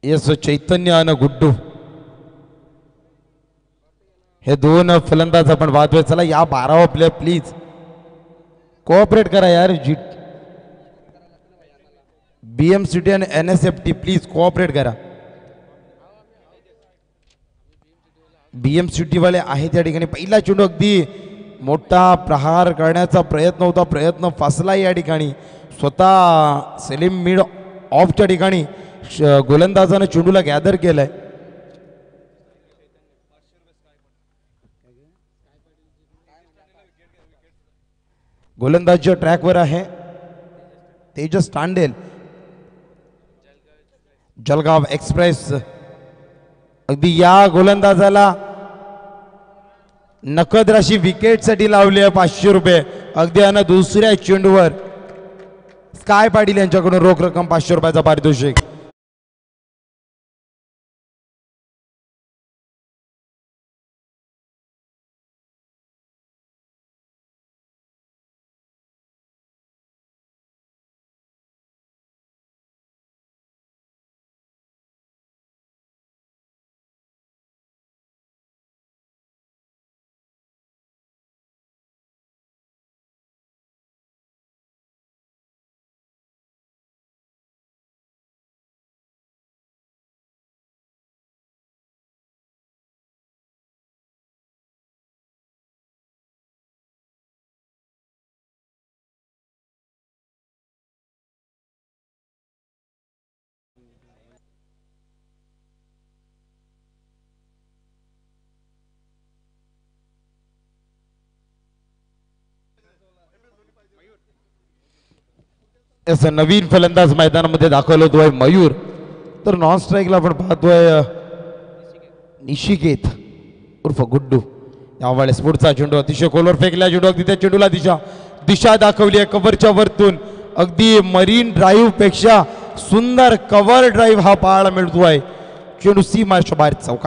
Yes चैतन्य आणि गुड्डू हे दोन फलंदाज आपण वाहतोय. चला या 12वा प्लेयर प्लीज कोऑपरेट करा यार. BMCT आणि NSFT प्लीज कोऑपरेट करा. BMCT वाले आहेत या ठिकाणी. पहिला चेंडू अगदी मोठा प्रहार करण्याचा प्रयत्न होता, प्रयत्न फसला या ठिकाणी. स्वतः सलीम मिड ऑफच्या ठिकाणी गोलंदाजानं चेंडूला गॅदर केलाय. गोलंदाजच्या ट्रॅकवर आहे तेजस तांडेल. जळगाव एक्सप्रेस. अगदी या गोलंदाजाला नकद राशी विकेटसाठी लावली आहे 500 रुपये. अगदी आणि दुसऱ्या चेंडूवर स्काय पाटील यांच्याकडून रोख रक्कम 500 रुपयाचा पारितोषिक. असं नवीन फलंदाज मैदानामध्ये दाखल होतोय मयूर. तर नॉन स्ट्राईकला आपण पाहतोय निशिकेत उर्फ गुड्डू. यावेळेस पुढचा चेंडू अतिशय खोलवर फेकला चेंडू. अगदी त्या चेंडूला दिशा दाखवली आहे कव्हरच्या वरतून. अगदी मरीन ड्राईव्ह पेक्षा सुंदर कव्हर ड्राईव्ह हा पाहायला मिळतोय. चेंडू सीमाच्या बाहेर चौका.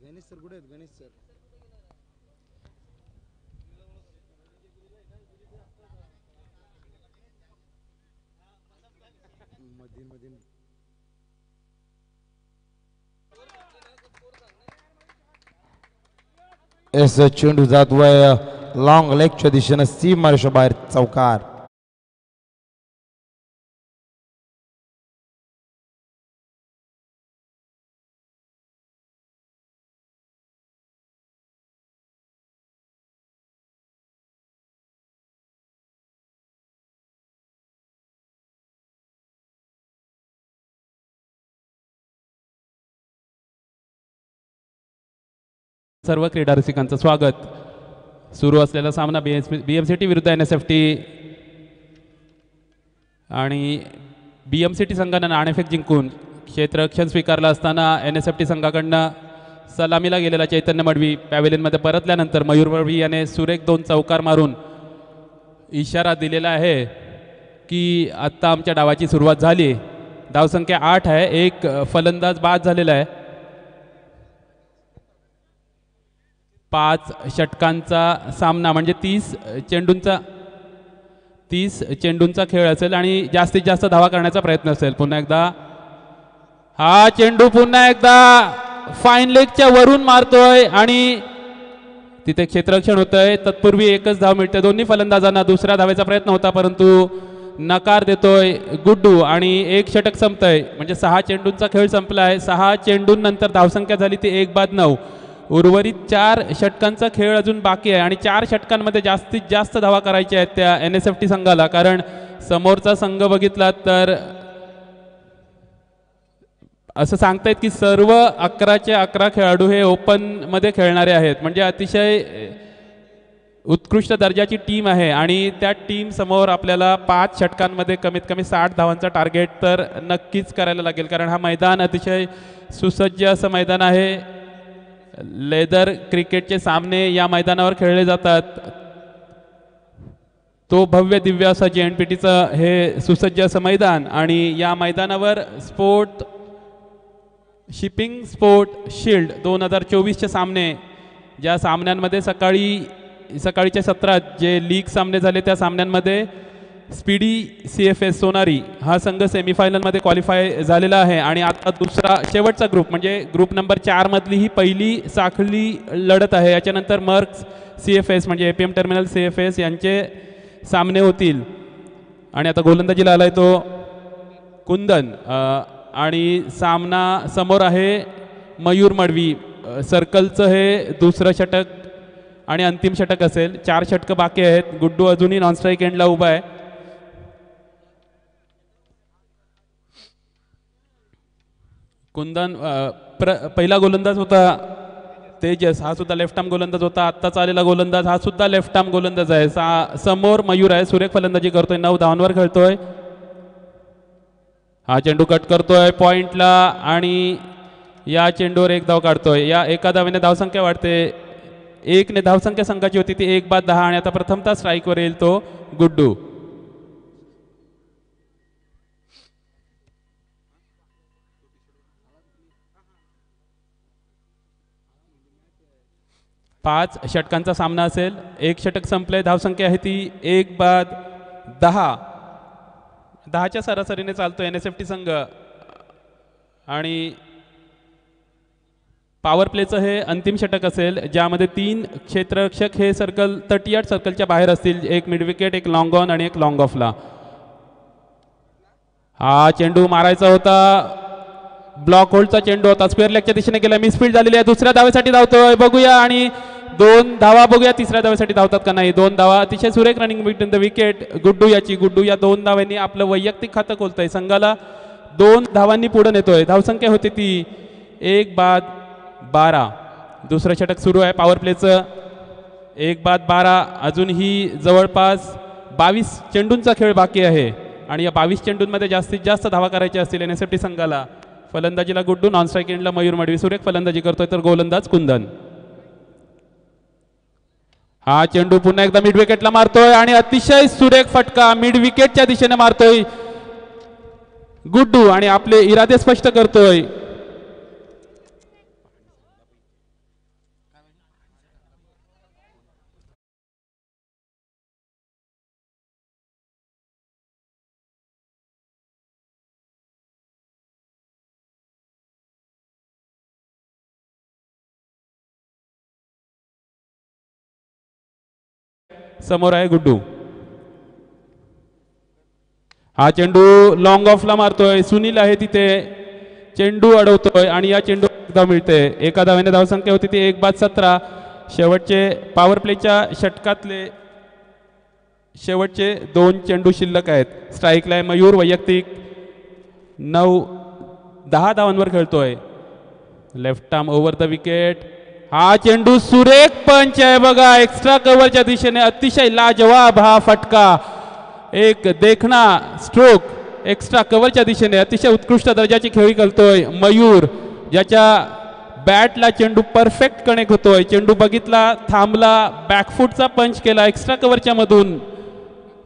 गणेश सर कुठे आहेत? गणेश सर चेंडू जातोय लॉंग लेगच्या दिशेनं सीमारेषा बाहेर चौकार. सर्व क्रीडा रसिकांचं स्वागत. सुरू असलेला सामना BMCT विरुद्ध NSFT आणि BMCT संघानं नाणेफेक जिंकून क्षेत्ररक्षण स्वीकारलं असताना NSFT संघाकडनं सलामीला गेलेला चैतन्य मडवी पॅव्हेलियनमध्ये परतल्यानंतर मयूर मडवी याने सुरेख 2 चौकार मारून इशारा दिलेला आहे की आत्ता आमच्या डावाची सुरुवात झाली. धावसंख्या 8 आहे. एक फलंदाज बाद झालेला आहे. 5 षटकांचा सामना म्हणजे 30 चेंडूंचा खेळ असेल आणि जास्तीत जास्त धावा करण्याचा प्रयत्न असेल. पुन्हा एकदा हा चेंडू पुन्हा एकदा फाईन लेगच्या वरून मारतोय आणि तिथे क्षेत्ररक्षण होतंय. तत्पूर्वी एकच धाव मिळते. दोन्ही फलंदाजांना दुसऱ्या धावेचा प्रयत्न होता परंतु नकार देतोय गुड्डू आणि एक षटक संपतंय. म्हणजे 6 चेंडूंचा खेळ संपलाय. 6 चेंडूंनंतर धावसंख्या झाली ती 1-9. उर्वरित 4 षटकांचा खेळ अजून बाकी आहे आणि 4 षटकांमध्ये जास्तीत जास्त धावा करायच्या आहेत त्या NSFT संघाला. कारण समोरचा संघ बघितला तर असं सांगतायत की सर्व 11चे 11 खेळाडू हे ओपनमध्ये खेळणारे आहेत. म्हणजे अतिशय उत्कृष्ट दर्जाची टीम आहे आणि त्या टीम समोर आपल्याला 5 षटकांमध्ये कमीत कमी 60 धावांचा टार्गेट तर नक्कीच करायला लागेल. कारण हा मैदान अतिशय सुसज्ज असं मैदान आहे. लेदर क्रिकेटचे सामने या मैदानावर खेळले जातात. तो भव्य दिव्य असा JNPTचं हे सुसज्ज असं मैदान आणि या मैदानावर शिपिंग स्पोर्ट शील्ड 2024चे सामने, ज्या सामन्यांमध्ये सकाळीच्या सत्रात जे लीग सामने झाले त्या सामन्यांमध्ये स्पीडी CFS सोनारी हा संघ सेमीफायनलमध्ये क्वालिफाय झालेला आहे आणि आता दुसरा शेवटचा ग्रुप म्हणजे ग्रुप नंबर 4 मधली ही पहिली साखळी लढत आहे. याच्यानंतर मर्क्स CFS म्हणजे APM टर्मिनल CFS यांचे सामने होतील आणि आता गोलंदाजीला आलाय तो कुंदन आणि सामना समोर आहे मयूर मडवी. सर्कलचं हे दुसरं षटक आणि अंतिम षटक असेल. 4 षटकं बाकी आहेत. गुड्डू अजूनही नॉन स्ट्राईक एंडला उभा आहे. कुंदन पहिला गोलंदाज होता तेजस, हा सुद्धा लेफ्ट आर्म गोलंदाज होता. आत्ताच आलेला गोलंदाज हा सुद्धा लेफ्ट आर्म गोलंदाज आहे. समोर मयूर आहे, सुरेख फलंदाजी करतोय, 9 धावांवर खेळतोय. हा चेंडू कट करतोय पॉइंटला आणि या चेंडूवर 1 धाव काढतोय. या एका धावेने धावसंख्या वाढते. 1 ने धावसंख्या संघाची होती ती 1 बाद 10 आणि आता प्रथमतः स्ट्राईकवर येईल तो गुड्डू. पाच षटकांचा सामना असेल. 1 षटक संपलंय. धावसंख्या आहे ती 1 बाद 10. 10च्या सरासरीने चालतो NSFT संघ आणि पॉवर प्लेचं हे अंतिम षटक असेल ज्यामध्ये 3 क्षेत्ररक्षक हे सर्कल 38 सर्कलच्या बाहेर असतील. 1 मिड विकेट, 1 लॉंग ऑन आणि 1 लॉंग ऑफला. हा चेंडू मारायचा होता, ब्लॉक होल्डचा चेंडू होता, स्क्वेअर लेगच्या दिशेने गेला, मिसफील्ड झालेली आहे. दुसऱ्या धावेसाठी धावतोय, बघूया आणि 2 धावा बघूया तिसऱ्या धावेसाठी धावतात का नाही. 2 धावा, अतिशय सुरेख running between the wicket Guddu या 2 धावांनी आपलं वैयक्तिक खातं खोलतंय. संघाला 2 धावांनी पुढे नेतोय. धावसंख्या होती ती 1 बाद 12. दुसरं षटक सुरू आहे पॉवर प्लेचं. 1 बाद 12. अजूनही जवळपास 22 चेंडूंचा खेळ बाकी आहे आणि या 22 चेंडूंमध्ये जास्तीत जास्त धावा करायच्या असतील NSFT संघाला. फलंदाजीला गुड्डू, नॉन स्ट्राईक एंडला मयूर मडवी. सुरेख फलंदाजी करतोय तर गोलंदाज कुंदन. हा चेंडू पुन्हा एकदा मिड विकेटला मारतोय आणि अतिशय सुरेख फटका मिड विकेटच्या दिशेने मारतोय गुड्डू आणि आपले इरादे स्पष्ट करतोय. समोर आहे गुड्डू. हा चेंडू लॉंग ऑफला मारतोय. सुनील आहे तिथे, चेंडू अडवतोय आणि या चेंडू धाव मिळते. एका धावेने धावसंख्या होती ती 1 बाद 17. शेवटचे पॉवर प्लेच्या षटकातले शेवटचे 2 चेंडू शिल्लक आहेत. स्ट्राईकला आहे मयूर, वैयक्तिक 9-10 धावांवर खेळतोय. Left arm over the wicket. हा चेंडू सुरेख पंच आहे बघा, एक्स्ट्रा कव्हरच्या दिशेने. अतिशय लाजवाब हा फटका, एक देखणा स्ट्रोक एक्स्ट्रा कव्हरच्या दिशेने. अतिशय उत्कृष्ट दर्जाची खेळी करतोय मयूर, ज्याच्या बॅटला चेंडू परफेक्ट कनेक्ट होतोय. चेंडू बघितला, थांबला, बॅकफुटचा पंच केला एक्स्ट्रा कव्हरच्या मधून.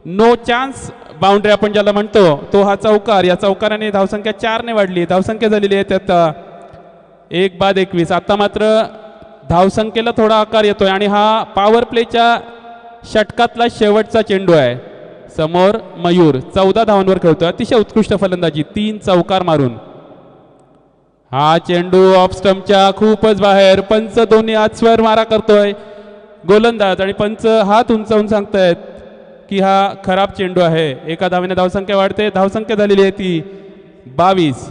नो चान्स बाउंड्री आपण ज्याला म्हणतो तो हा चौकार. या चौकाराने धावसंख्या 4 ने वाढली. धावसंख्या झालेली आहे त्यात 1 बाद 21. आता मात्र धावसंख्येला थोडा आकार येतोय आणि हा पॉवर प्लेच्या षटकातला शेवटचा चेंडू आहे. समोर मयूर 14 धावांवर खेळतोय. अतिशय उत्कृष्ट फलंदाजी, 3 चौकार मारून. हा चेंडू ऑफ स्टंपच्या खूपच बाहेर. पंच दोन्ही हात स्वर मारा करतोय. गोलंदाज आणि पंच हात उंचावून सांगतायत की हा खराब चेंडू आहे. एका धावेने धावसंख्या वाढते. धावसंख्या झालेली आहे ती 22.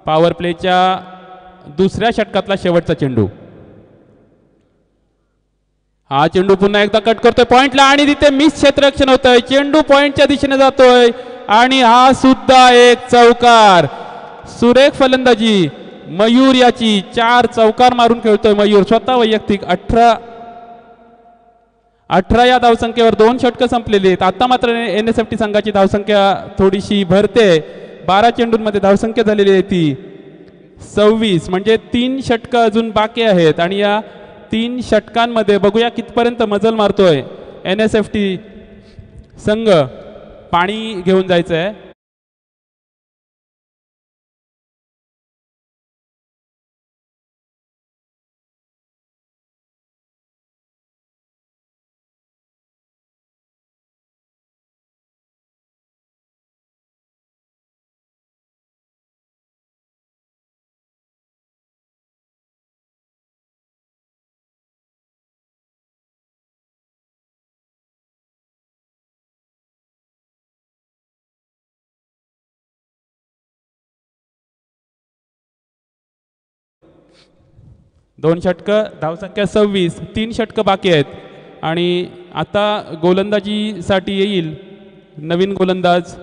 पॉवर प्लेच्या दुसऱ्या षटकातला शेवटचा चेंडू. हा चेंडू पुन्हा एकदा कट करतोय पॉइंटला आणि तिथे मिस क्षेत्ररक्षण होतंय. चेंडू पॉइंटच्या दिशेने जातोय आणि हा सुद्धा एक चौकार. सुरेख फलंदाजी मयूर याची. 4 चौकार मारून खेळतोय मयूर स्वतः वैयक्तिक. 18 या धावसंख्येवर 2 षटकं संपलेली आहेत. आता मात्र NSFT संघाची धावसंख्या थोडीशी भरते. 12 चेंडूंमध्ये धावसंख्या झालेली आहे ती 26. म्हणजे 3 षटकं अजून बाकी आहेत आणि या 3 षटकांमध्ये बघूया कितपर्यंत मजल मारतोय NSFT संघ पाणी घेऊन जायचं आहे. दोन षटकं, धावसंख्या 26, 3 षटकं बाकी आहेत. आणि आता गोलंदाजीसाठी येईल नवीन गोलंदाज.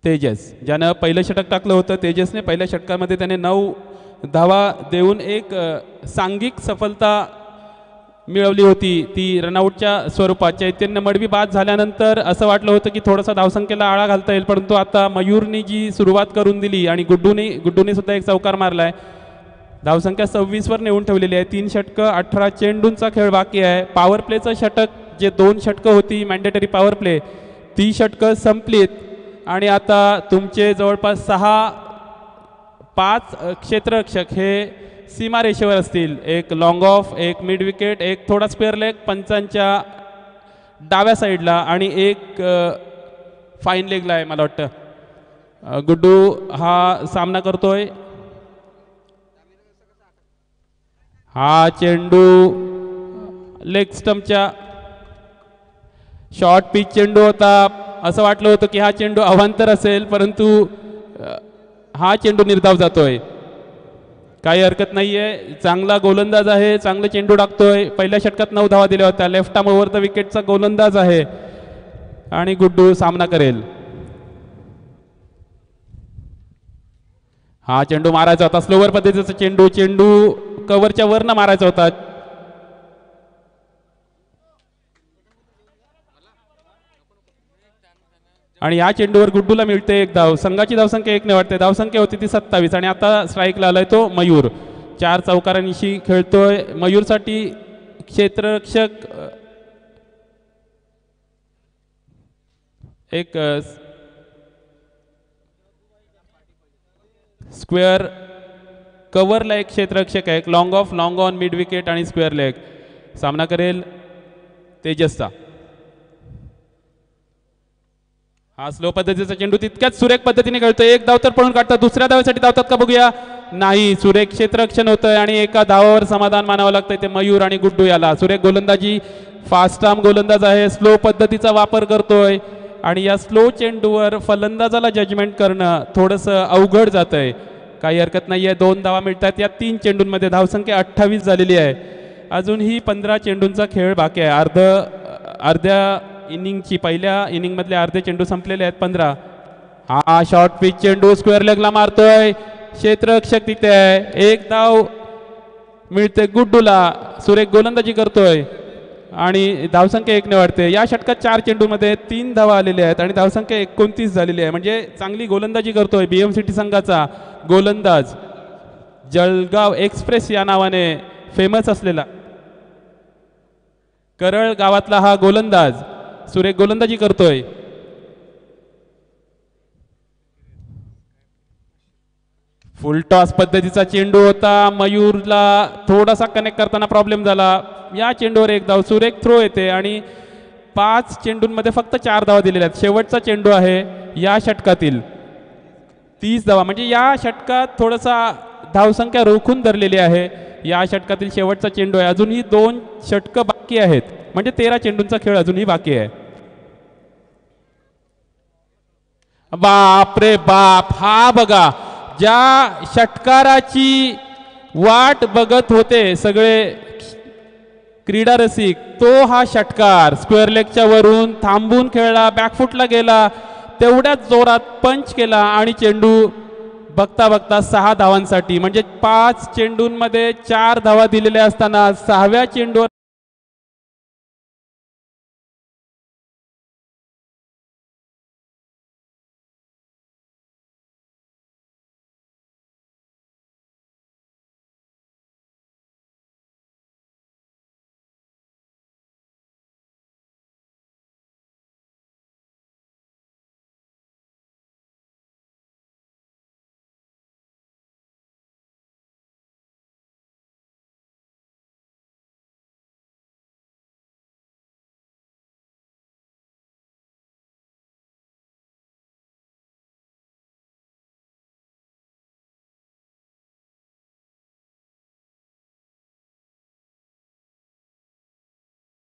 तेजस, ज्यानं पहिलं षटक टाकलं होतं. तेजसने पहिल्या षटकामध्ये त्याने 9 धावा देऊन एक सांघिक सफलता मिळवली होती. ती रनआउटच्या स्वरूपात. चैतन्य मडवी बाद झाल्यानंतर असं वाटलं होतं की थोडासा धावसंख्येला आळा घालता येईल, परंतु आता मयूरनी जी सुरुवात करून दिली आणि गुड्डूने सुद्धा एक चौकार मारलाय. धावसंख्या 26 वर नेऊन ठेवलेली आहे. 3 षटकं, 18 चेंडूंचा खेळ बाकी आहे. पॉवर प्लेचं षटक, जे 2 षटकं होती मॅन्डेटरी पॉवर प्ले, ती षटकं संपलीत. आणि आता तुमचे जवळपास 5 क्षेत्ररक्षक हे सीमारेषेवर असतील. एक लॉंग ऑफ, एक मिड विकेट, एक थोडा स्क्वेअर लेग पंचांच्या डाव्या साईडला आणि एक फाईन लेगला आहे मला वाटतं. गुड्डू हा सामना करतोय. हा चेंडू लेग स्टंपच्या शॉर्ट पिच चेंडू होता. असं वाटलं होतं की हा चेंडू अवांतर असेल, परंतु हा चेंडू निर्धाव जातोय. काही हरकत नाहीये. चांगला गोलंदाज आहे, चांगले चेंडू टाकतोय. पहिल्या षटकात 9 धावा दिल्या होत्या. लेफ्ट आर्म ओव्हर द विकेटचा गोलंदाज आहे आणि गुड्डू सामना करेल. हा चेंडू मारायचा होता, स्लोवर पद्धतीचा चेंडू कव्हरच्या वरनं मारायचा होता. आणि या चेंडूवर गुड्डूला मिळते 1 धाव. संघाची धावसंख्या 1 ने वाढते. धावसंख्या होती ती 27 आणि आता स्ट्राईकला आलाय तो मयूर. 4 चौकारांशी खेळतोय. मयूरसाठी क्षेत्ररक्षक एक स्क्वेअर कव्हरला एक क्षेत्ररक्षक आहे. एक long of, long on, mid wicket आणि स्क्वेअर लेग. सामना करेल तेजसचा. हा स्लो पद्धतीचा चेंडू तितक्याच सुरेख पद्धतीने खेळतोय. 1 धाव तर पळून काढतात. दुसऱ्या धावेसाठी धावतात का बघूया. नाही, सुरेख क्षेत्ररक्षण होतंय आणि एका धावावर समाधान मानावं लागतंय ते मयूर आणि गुड्डू याला. सुरेख गोलंदाजी, फास्ट आर्म गोलंदाज आहे. स्लो पद्धतीचा वापर करतोय आणि या स्लो चेंडूवर फलंदाजाला जजमेंट करणं थोडंसं अवघड जातंय. काही हरकत नाहीये. 2 धावा मिळतात या 3 चेंडूंमध्ये. धावसंख्या 28 झालेली आहे. अजूनही 15 चेंडूंचा खेळ बाकी आहे. अर्ध्या इनिंगची, पहिल्या इनिंग मधले अर्धे चेंडू संपलेले आहेत. 15. हा शॉर्ट पिच चेंडू स्क्वेअर लेगला मारतोय. क्षेत्ररक्षक तिथे आहे. 1 धाव मिळते गुड्डूला. सुरेख गोलंदाजी करतोय आणि धावसंख्या 1 ने वाढते. या षटकात 4 चेंडूमध्ये 3 धावा आलेल्या आहेत आणि धावसंख्या 29 झालेली आहे. म्हणजे चांगली गोलंदाजी करतोय BMCT संघाचा गोलंदाज, जळगाव एक्सप्रेस या नावाने फेमस असलेला करळ गावातला हा गोलंदाज सुरेख गोलंदाजी करतोय. फुल टॉस पद्धतीचा चेंडू होता. मयूरला थोडासा कनेक्ट करताना प्रॉब्लेम झाला. या चेंडूवर 1 धाव. सुरेख थ्रो येते आणि 5 चेंडूंमध्ये फक्त 4 धावा दिलेल्या आहेत. शेवटचा चेंडू आहे या षटकातील. 30 धावा, म्हणजे या षटकात थोडासा धावसंख्या रोखून धरलेली आहे. या षटकातील शेवटचा चेंडू आहे. अजूनही 2 षटकं बाकी आहेत, म्हणजे 13 चेंडूंचा खेळ अजूनही बाकी आहे. बाप रे बाप, हा बघा, ज्या षटकाराची वाट बघत होते सगळे क्रीडा रसिक, तो हा षटकार स्क्वेअर लेगच्या वरून थांबून खेळला, बॅकफुटला गेला, तेवढ्याच जोरात पंच केला आणि चेंडू बघता बघता 6 धावांसाठी, म्हणजे 5 चेंडूंमध्ये 4 धावा दिलेल्या असताना 6व्या चेंडूवर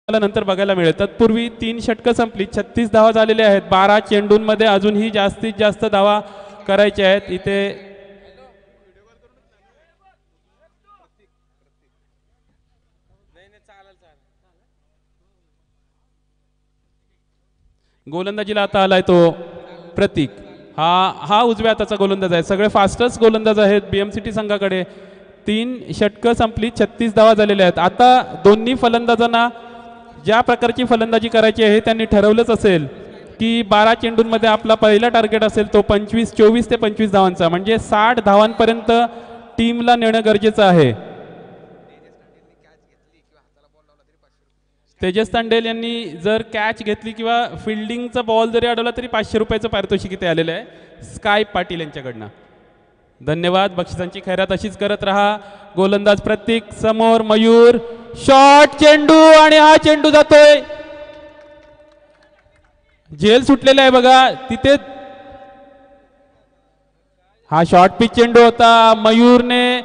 आपल्याला नंतर बघायला मिळेल. तत्पूर्वी 3 षटकं संपली, 36 धावा झालेल्या आहेत. 12 चेंडूंमध्ये अजूनही जास्तीत जास्त धावा करायच्या आहेत. इथे गोलंदाजीला आता आलाय तो प्रतीक. हा उजव्या हाताचा गोलंदाज आहे. सगळे फास्टेस्ट गोलंदाज आहेत बीएमसीटी संघाकडे. 3 षटकं संपली, 36 धावा झालेल्या आहेत. आता दोन्ही फलंदाजांना ज्या प्रकारची फलंदाजी करायची आहे त्यांनी ठरवलंच असेल की 12 चेंडूंमध्ये आपला पहिला टार्गेट असेल तो 24 ते 25 धावांचा, म्हणजे 60 धावांपर्यंत टीमला नेणं गरजेचं आहे. तेजस तांडेल यांनी जर कॅच घेतली किंवा फिल्डिंगचा बॉल जरी अडवला तरी 500 रुपयाचं पारितोषिक इथे आलेलं आहे स्काय पाटील यांच्याकडनं. धन्यवाद. बक्षिसांची खैरात अशीच करत रहा. गोलंदाज प्रतीक समोर, मयूर शॉट, चेंडू आणि हा चेंडू जातोय. झेल सुटलेला आहे बघा तिथे. हा शॉर्ट पिच चेंडू होता. मयूरने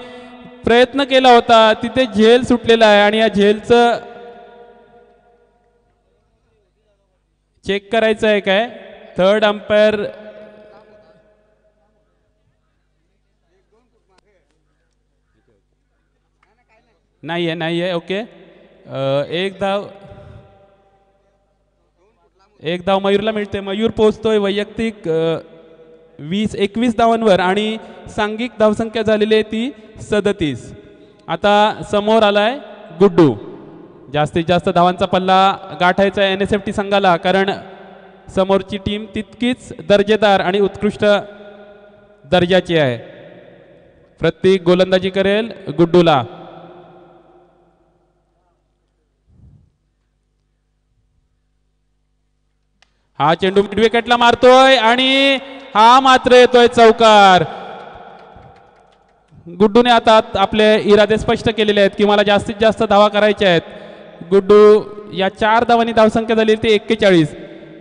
प्रयत्न केला होता, तिथे झेल सुटलेला आहे आणि या झेलचं चेक करायचं आहे काय. थर्ड अंपायर नाहीये. ओके, एक धाव मयूरला मिळते. मयूर पोहोचतोय वैयक्तिक 21 धावांवर आणि सांघिक धावसंख्या झालेली आहे ती 37. आता समोर आलाय गुड्डू. जास्तीत जास्त धावांचा पल्ला गाठायचा आहे NSFT संघाला, कारण समोरची टीम तितकीच दर्जेदार आणि उत्कृष्ट दर्जाची आहे. प्रत्येक गोलंदाजी करेल गुड्डूला. हा चेंडू मिड विकेटला मारतोय आणि हा मात्र येतोय चौकार. गुड्डूने आता आपले इरादे स्पष्ट केलेले आहेत की मला जास्तीत जास्त धावा करायच्या आहेत. गुड्डू या 4 धावांनी धावसंख्या झाली ते 41.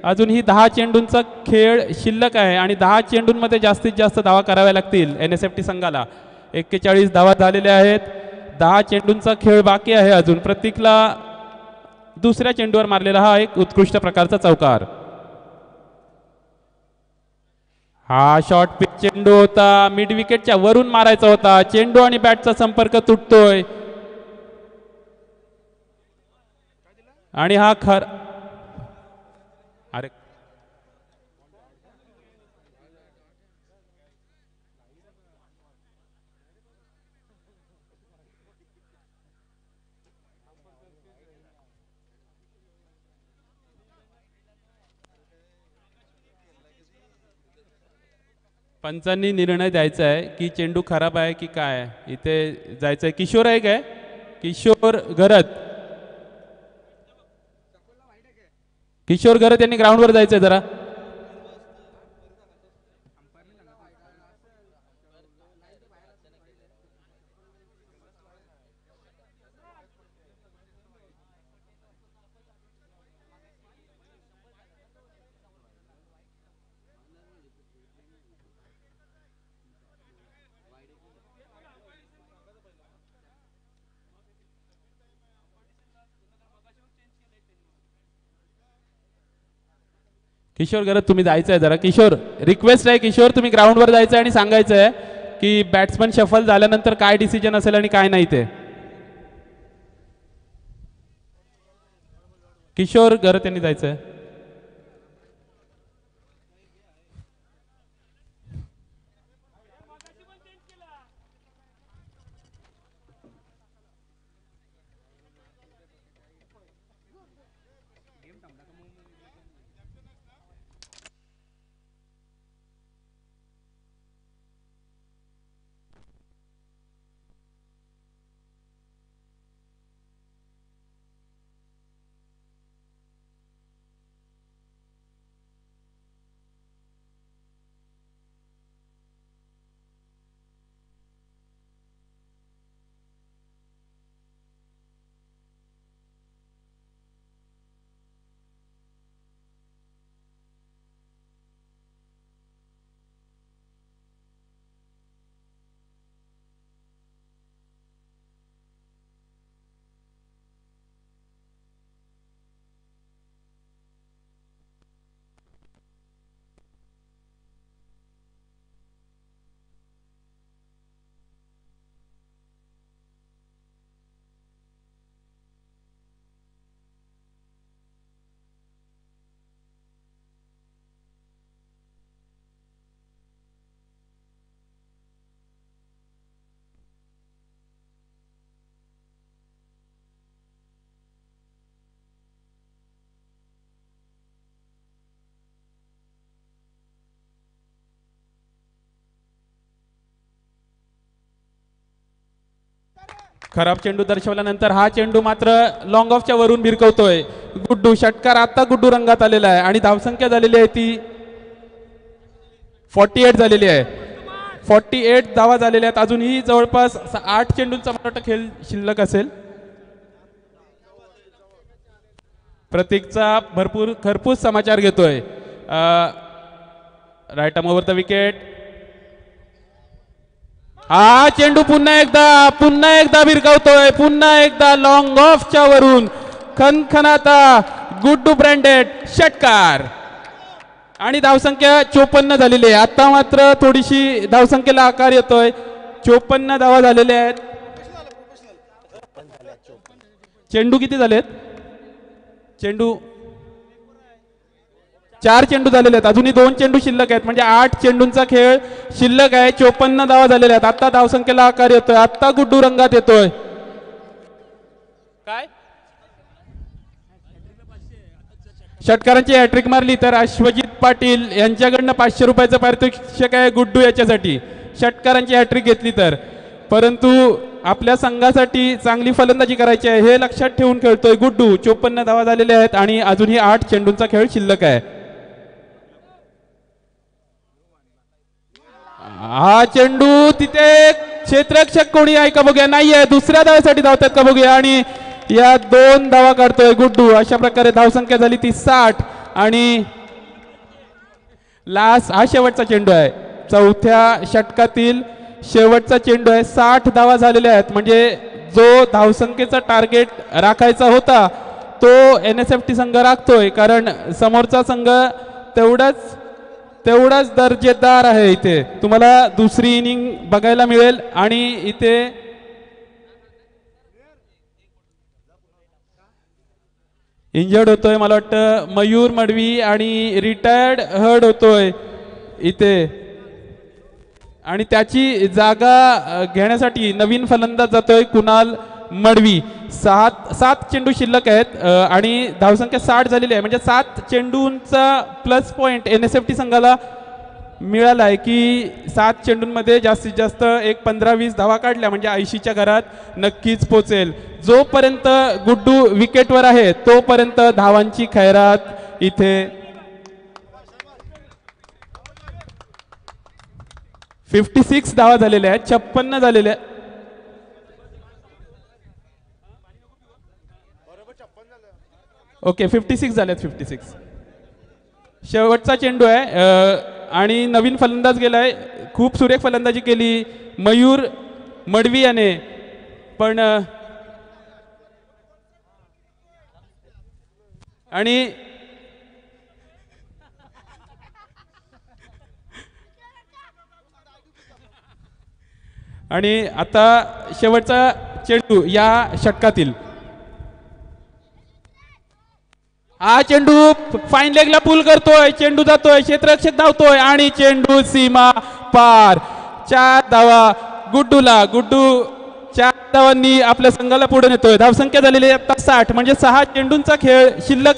अजूनही 10 चेंडूंचा खेळ शिल्लक आहे आणि 10 चेंडूंमध्ये जास्तीत जास्त धावा कराव्या लागतील NSFT संघाला. 41 धावा झालेल्या आहेत. 10 चेंडूंचा खेळ बाकी आहे अजून. प्रत्येकला दुसऱ्या चेंडूवर मारलेला हा एक उत्कृष्ट प्रकारचा चौकार. हा शॉर्ट पिच चेंडू होता, मिड विकेटच्या वरून मारायचा होता. चेंडू आणि बॅटचा संपर्क तुटतोय आणि हा अरे पंचांनी निर्णय द्यायचा आहे की चेंडू खराब आहे की काय. इथे जायचं आहे. किशोर आहे काय, किशोर घरत. किशोर घरत यांनी ग्राउंडवर जायचंय जरा. किशोर घरत तुम्ही जायचं आहे जरा. किशोर, रिक्वेस्ट आहे किशोर, तुम्ही ग्राउंडवर जायचं आहे आणि सांगायचं आहे की बॅट्समन शफल झाल्यानंतर काय डिसिजन असेल आणि काय नाही ते. किशोर घरत यांनी जायचं आहे. खराब चेंडू दर्शवल्यानंतर हा चेंडू मात्र लॉंग ऑफच्या वरून भिरकवतोय गुड्डू. षटकार आता गुड्डू रंगात आलेला आहे आणि धावसंख्या झालेली आहे ती 48 झालेली आहे. 48 धावा झालेल्या आहेत. अजूनही जवळपास 8 चेंडूंचा मला वाटतं खेळ शिल्लक असेल. प्रतीकचा भरपूर खरपूस समाचार घेतोय. Right arm over the wicket. हा चेंडू पुन्हा एकदा भिरकावतोय. पुन्हा एकदा लॉंग ऑफच्या वरून खनखनाता गुड्डू ब्रँडेड षटकार आणि धावसंख्या 54 झालेली आहे. आता मात्र थोडीशी धावसंख्येला आकार येतोय. 54 धावा झालेल्या आहेत. चेंडू किती झालेत? चेंडू 4 चेंडू झालेले आहेत. अजूनही 2 चेंडू शिल्लक आहेत. म्हणजे 8 चेंडूंचा खेळ शिल्लक आहे. 54 धावा झालेल्या आहेत. आता धावसंख्येला आकार येतोय. आता गुड्डू रंगात येतोय. काय षटकारांची हॅट्रिक मारली तर अश्वजित पाटील यांच्याकडनं 500 रुपयाचं पारितोषिक आहे गुड्डू याच्यासाठी. षटकारांची हॅट्रिक घेतली तर. परंतु आपल्या संघासाठी चांगली फलंदाजी करायची आहे हे लक्षात ठेवून खेळतोय गुड्डू. 54 धावा झालेल्या आहेत आणि अजूनही 8 चेंडूंचा खेळ शिल्लक आहे. हा चेंडू तिथे क्षेत्ररक्षक कोणी आहे का बघूया. नाहीये. दुसऱ्या धावेसाठी धावतात का बघूया आणि या 2 धावा काढतोय गुड्डू. अशा प्रकारे धावसंख्या झाली ती 60 आणि लास्ट हा शेवटचा चेंडू आहे. चौथ्या षटकातील शेवटचा चेंडू आहे. 60 धावा झालेल्या आहेत. म्हणजे जो धावसंख्येचा टार्गेट राखायचा होता तो NSFT संघ राखतोय. कारण समोरचा संघ तेवढाच दर्जेदार आहे. इथे तुम्हाला दुसरी इनिंग बघायला मिळेल आणि इथे इंजर्ड होतोय मला वाटतं मयूर मडवी आणि रिटायर्ड हर्ड होतोय इथे आणि त्याची जागा घेण्यासाठी नवीन फलंदाज जातोय कुणाल मडवी. 7 चेंडू शिल्लक आहेत आणि धावसंख्या 60 झालेली आहे. म्हणजे 7 चेंडूंचा प्लस पॉइंट NSFT संघाला मिळाला आहे की 7 चेंडूंमध्ये जास्तीत जास्त एक 15-20 धावा काढल्या म्हणजे 80च्या घरात नक्कीच पोचेल. जोपर्यंत गुड्डू विकेटवर आहे तोपर्यंत धावांची खैरात इथे 56 धावा झालेल्या आहेत. 56 झालेल्या आहेत. ओके 56 झाल्यात. 56 शेवटचा चेंडू आहे आणि नवीन फलंदाज गेलाय. खूप सुरेख फलंदाजी केली मयूर मडवी याने पण आणि आता शेवटचा चेंडू या षटकातील. हा चेंडू फाईन लेगला पुल करतोय. चेंडू जातोय. क्षेत्ररक्षक धावतोय आणि चेंडू सीमा पार. 4 धावा गुड्डूला. गुड्डू 4 धावांनी आपल्या संघाला पुढे नेतोय. धावसंख्या झालेली आता 60 म्हणजे 6 चेंडूंचा खेळ शिल्लक.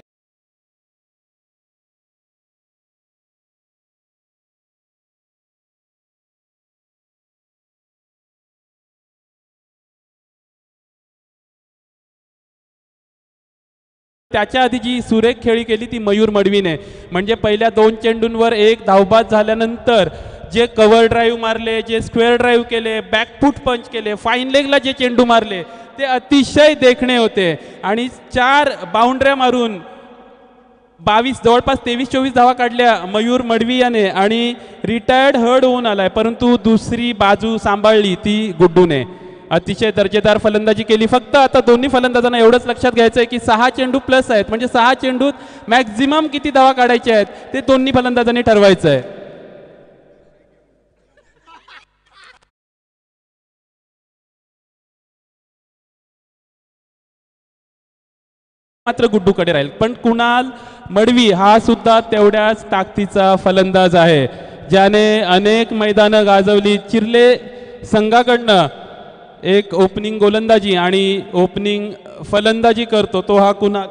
त्याच्या आधी जी सुरेख खेळी केली ती मयूर मडवीने. म्हणजे पहिल्या 2 चेंडूंवर एक धावबाद झाल्यानंतर जे कव्हर ड्राईव्ह मारले, जे स्क्वेअर ड्राईव्ह केले, बॅकफूट पंच केले, फाईन लेगला जे चेंडू मारले ते अतिशय देखणे होते आणि 4 बाउंड्र्या मारून 22 जवळपास 23-24 धावा काढल्या मयूर मडवी याने आणि रिटायर्ड हर्ड होऊन आलाय. परंतु दुसरी बाजू सांभाळली ती गुड्डूने. अतिशय दर्जेदार फलंदाजी केली. फक्त आता दोन्ही फलंदाजांना एवढंच लक्षात घ्यायचं आहे की 6 चेंडू प्लस आहेत. म्हणजे 6 चेंडूत मॅक्झिमम किती धावा काढायचे आहेत ते दोन्ही फलंदाजांनी ठरवायचं आहे. मात्र गुड्डूकडे राहील. पण कुणाल मडवी हा सुद्धा तेवढ्याच ताकदीचा फलंदाज आहे ज्याने अनेक मैदानं गाजवली. चिर्ले संघाकडनं एक ओपनिंग गोलंदाजी आणि ओपनिंग फलंदाजी करतो तो हा कुणाल.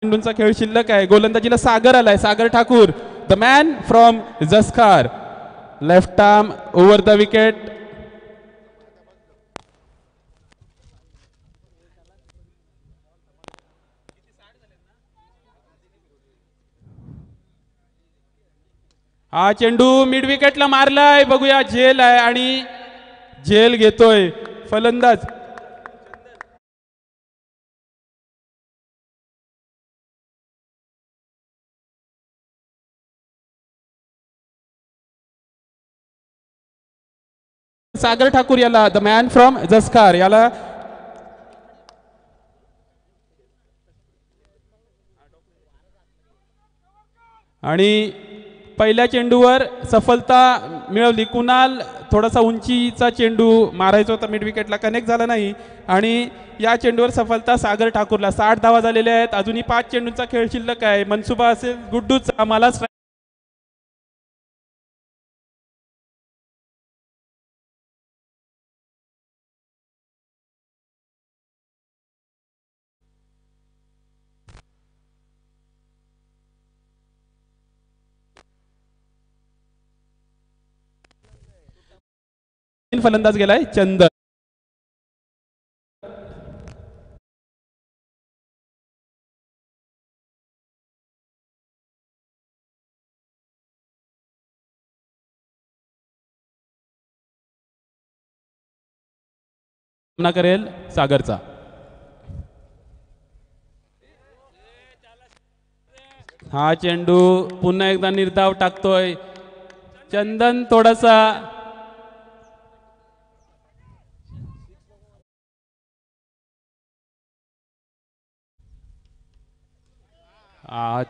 चेंडूंचा खेळ शिल्लक आहे. गोलंदाजीला सागर आलाय. सागर Thakur the man from Zaskar, left arm over the wicket. हा चेंडू मिड विकेटला मारलाय, बघूया झेल आहे आणि झेल घेतोय फलंदाज. सागर ठाकूर याला, द मॅन फ्रॉम जस्कार याला आणि पहिल्या चेंडूवर सफलता मिळवली. कुणाल थोडासा उंचीचा चेंडू मारायचा होता, मिड विकेटला कनेक्ट झाला नाही आणि या चेंडूवर सफलता सागर ठाकूरला. 60 धावा झालेल्या आहेत, अजूनही 5 चेंडूंचा खेळ शिल्लक आहे. मनसुबा असेल गुड्डूचा, मला फलंदाज गेलाय चंदन. सामना करेल सागरचा. हा चेंडू पुन्हा एकदा निर्धाव टाकतोय चंदन. थोडासा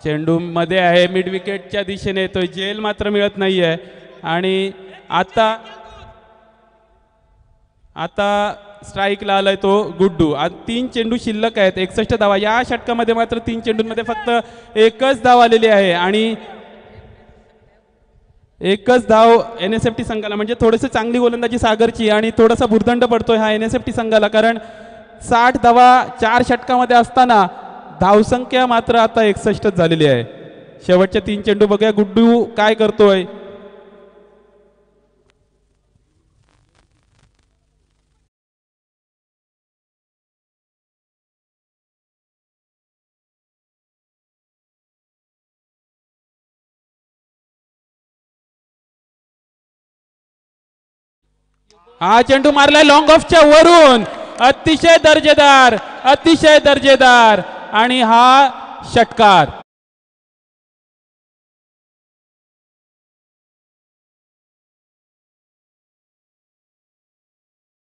चेंडू मध्ये आहे, मिड विकेटच्या दिशेने येतोय, जेल मात्र मिळत नाहीये. आणि आता स्ट्राईकला आलाय तो गुड्डू. आज 3 चेंडू शिल्लक आहेत, 61 धावा. या षटकामध्ये मात्र 3 चेंडूंमध्ये फक्त एकच धाव आलेली आहे आणि एकच धाव NSFT संघाला, म्हणजे थोडीशी चांगली गोलंदाजी सागरची आणि थोडासा भुर्दंड पडतोय हा NSFT संघाला, कारण 60 धावा 4 षटकामध्ये असताना धावसंख्या मात्र आता 61 झालेली आहे. शेवटच्या 3 चेंडू बघूया गुड्डू काय करतोय. हा चेंडू मारलाय लॉंग ऑफच्या वरून, अतिशय दर्जेदार, अतिशय दर्जेदार आणि हा षटकार.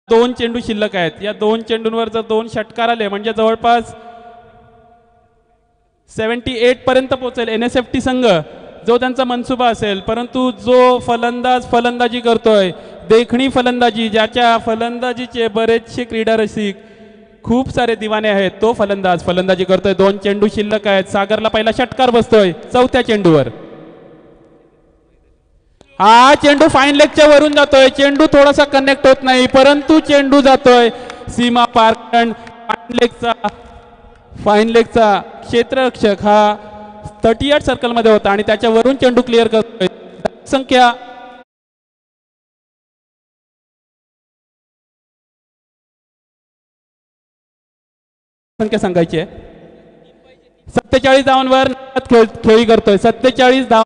दोन चेंडू शिल्लक आहेत, या 2 चेंडूंवर जर 2 षटकार आले म्हणजे जवळपास 78 पर्यंत पोहोचेल NSFT संघ, जो त्यांचा मनसुबा असेल. परंतु जो फलंदाज फलंदाजी करतोय, देखणी फलंदाजी, ज्याच्या फलंदाजीचे बरेचसे क्रीडा रसिक खूप सारे दिवाने आहेत, तो फलंदाज फलंदाजी करतोय. 2 चेंडू शिल्लक आहेत, सागरला पहिला षटकार बसतोय 4थ्या चेंडूवर. हा चेंडू फाईन लेगच्या वरून जातोय, चेंडू थोडासा कनेक्ट होत नाही, परंतु चेंडू जातोय सीमा पार. फाईन लेगचा क्षेत्ररक्षक हा 38 सर्कल मध्ये होता आणि त्याच्यावरून चेंडू क्लिअर करतोय. संख्या सांगायची आहे, 47 धावांवर खेळी करतोय. 47 धाव.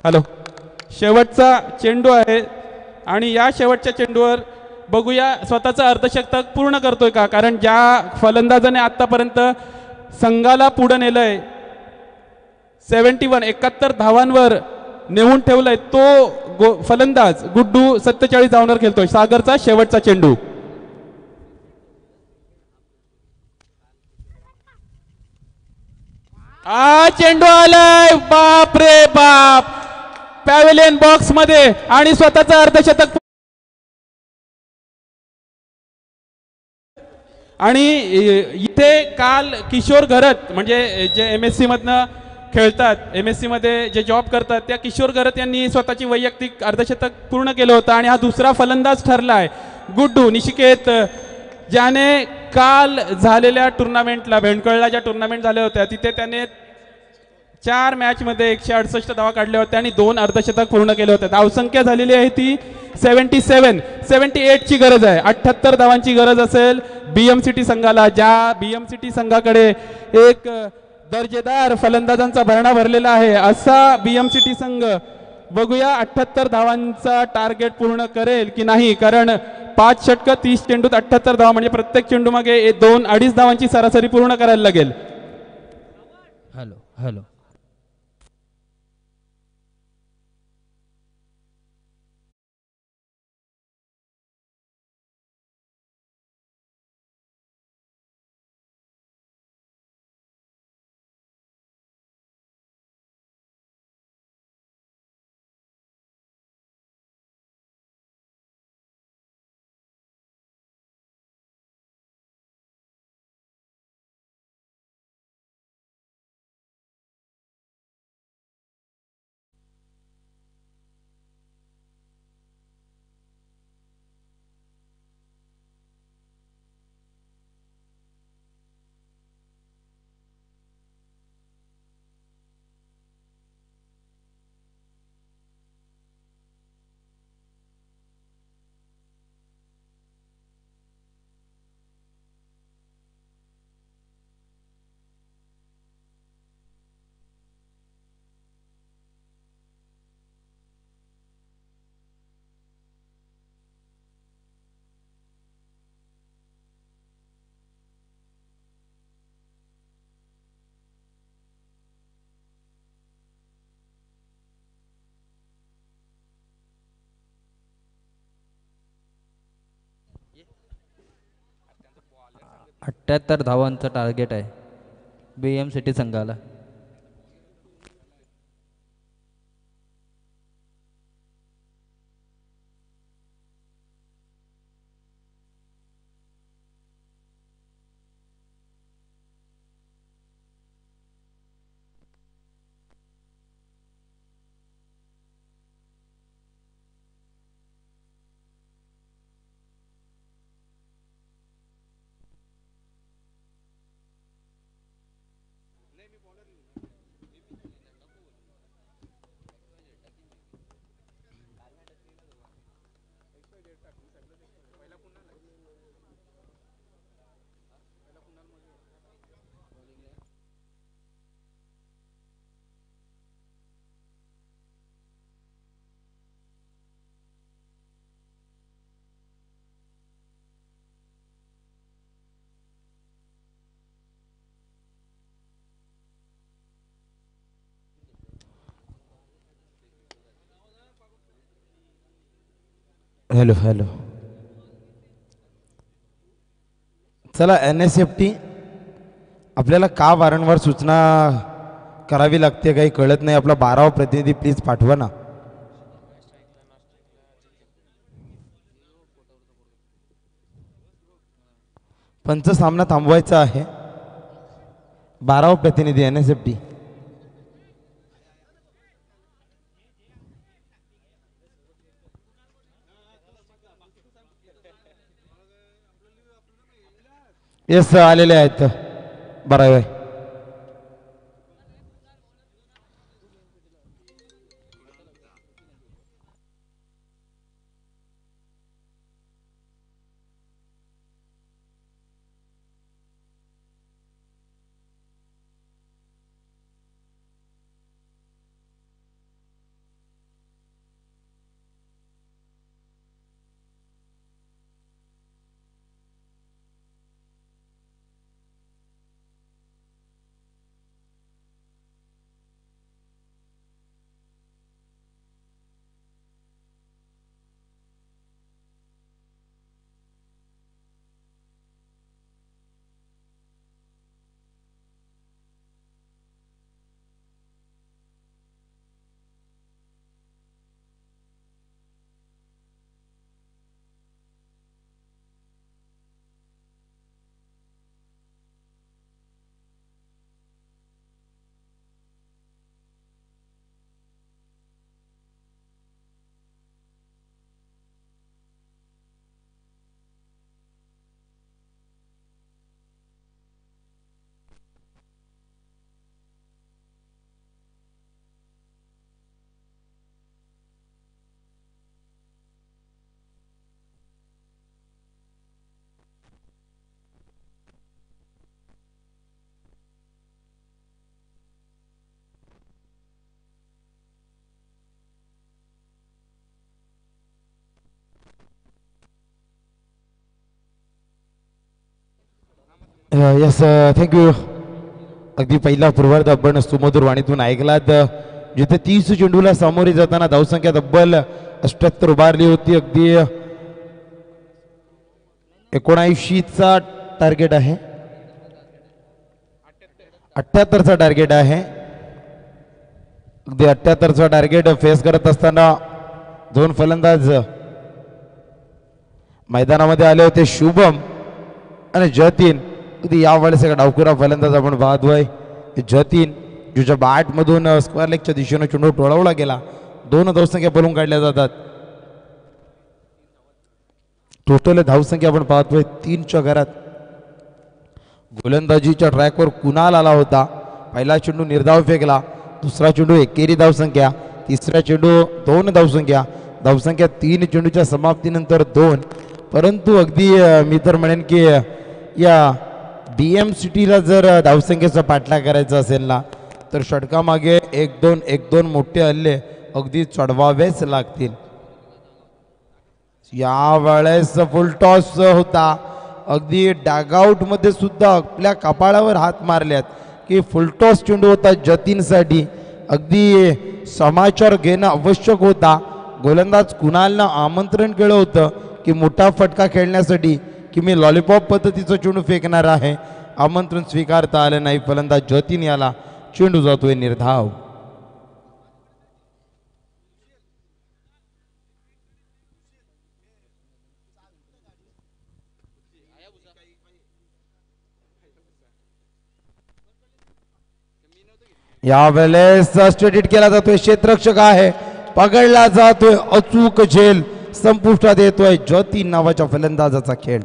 हॅलो, शेवटचा चेंडू आहे आणि या शेवटच्या चेंडूवर बघूया स्वतःचा अर्धशतक पूर्ण करतोय का, कारण ज्या फलंदाजाने आतापर्यंत संघाला पुढे नेलंय 71 धावांवर नेऊन ठेवलंय, तो फलंदाज गुड्डू 47 धावांवर खेळतोय. सागरचा शेवटचा चेंडू. हा चेंडू आलाय, बाप रे बाप, पॅव्हिलियन बॉक्स मध्ये आणि स्वतःचा अर्धशतक. आणि इथे काल किशोर घरत, म्हणजे जे MSC मधनं खेळतात, MSC मध्ये जे जॉब करतात, त्या किशोर घरत यांनी स्वतःची वैयक्तिक अर्धशतक पूर्ण केलं होतं आणि हा दुसरा फलंदाज ठरलाय गुड्डू निशिकेत, ज्याने काल झालेल्या टुर्नामेंटला, भेंडकळला ज्या टुर्नामेंट झाल्या होत्या तिथे त्याने 4 मॅचमध्ये 168 धावा काढल्या होत्या आणि 2 अर्धशतक पूर्ण केले होते. धावसंख्या झालेली आहे ती 78 ची गरज आहे. 78 धावांची गरज असेल बीएमसीटी संघाला, ज्या बीएमसीटी संघाकडे एक दर्जेदार फलंदाजांचा भरणा भरलेला आहे असा बीएमसीटी संघ. बघूया 78 धावांचा टार्गेट पूर्ण करेल की नाही, कारण 5 षटकं 30 चेंडूत 78 धावा म्हणजे प्रत्येक चेंडू मागे 2-2.5 धावांची सरासरी पूर्ण करायला लागेल. हॅलो हॅलो 78 धावांचं टार्गेट आहे बीएमसीटी संघाला. हॅलो हॅलो चला NSFT आपल्याला का वारंवार सूचना करावी लागते काही कळत नाही. आपला 12वा प्रतिनिधी प्लीज पाठवा ना. पंच सामना थांबवायचा आहे. 12वा प्रतिनिधी NSFT. येस आलेले आहेत. बरं आहे. Yes thank you. अगदी पहिला पूर्वार्ध आपण सुमधुर वाणीतून ऐकलात. जिथे 30 चेंडूला सामोरी जाताना धावसंख्या तब्बल 78 उभारली होती. अगदी 79चा टार्गेट आहे, 78चा टार्गेट आहे. अगदी 78चा टार्गेट फेस करत असताना दोन फलंदाज मैदानामध्ये आले होते, शुभम आणि जतीन. अगदी यावेळेस एका डावखुरा फलंदाज आपण पाहतोय, जतीन, ज्याच्या बॅटमधून स्क्वेअर लेगच्या दिशेने चेंडू टोळवला गेला. 2 धावसंख्या पळून काढल्या जातात. टोटल धावसंख्या आपण पाहतोय 3च्या घरात. गोलंदाजीच्या ट्रॅकवर कुणाल आला होता. पहिला चेंडू निर्धाव फेकला, दुसरा चेंडू एकेरी धावसंख्या, तिसरा चेंडू 2 धावसंख्या, धावसंख्या 3 चेंडूच्या समाप्तीनंतर 2. परंतु अगदी मी तर म्हणेन की या DM सिटीला जर धावसंख्येचा पाठलाग करायचा असेल ना, तर षटकामागे 1-2 मोठे हल्ले अगदी चढवावेच लागतील. यावेळेस फुल टॉस होता. अगदी डॅगआउटमध्ये सुद्धा आपल्या कपाळावर हात मारल्यात की फुल टॉस चेंडू होता जतीनसाठी. अगदी समाचार घेणं आवश्यक होता. गोलंदाज कुणालनं आमंत्रण केलं होतं की मोठा फटका खेळण्यासाठी, की मी लॉलीपॉप पद्धतीचं चेंडू फेकणार आहे. आमंत्रण स्वीकारता आलं नाही. फलंदाज जतीन याला चेंडू जातोय निर्धाव. यावेळेस स्ट्रेट केला जातोय, क्षेत्ररक्षक आहे, पकडला जातोय, अचूक झेल संपुष्टात येतोय जतीन नावाच्या फलंदाजाचा खेळ.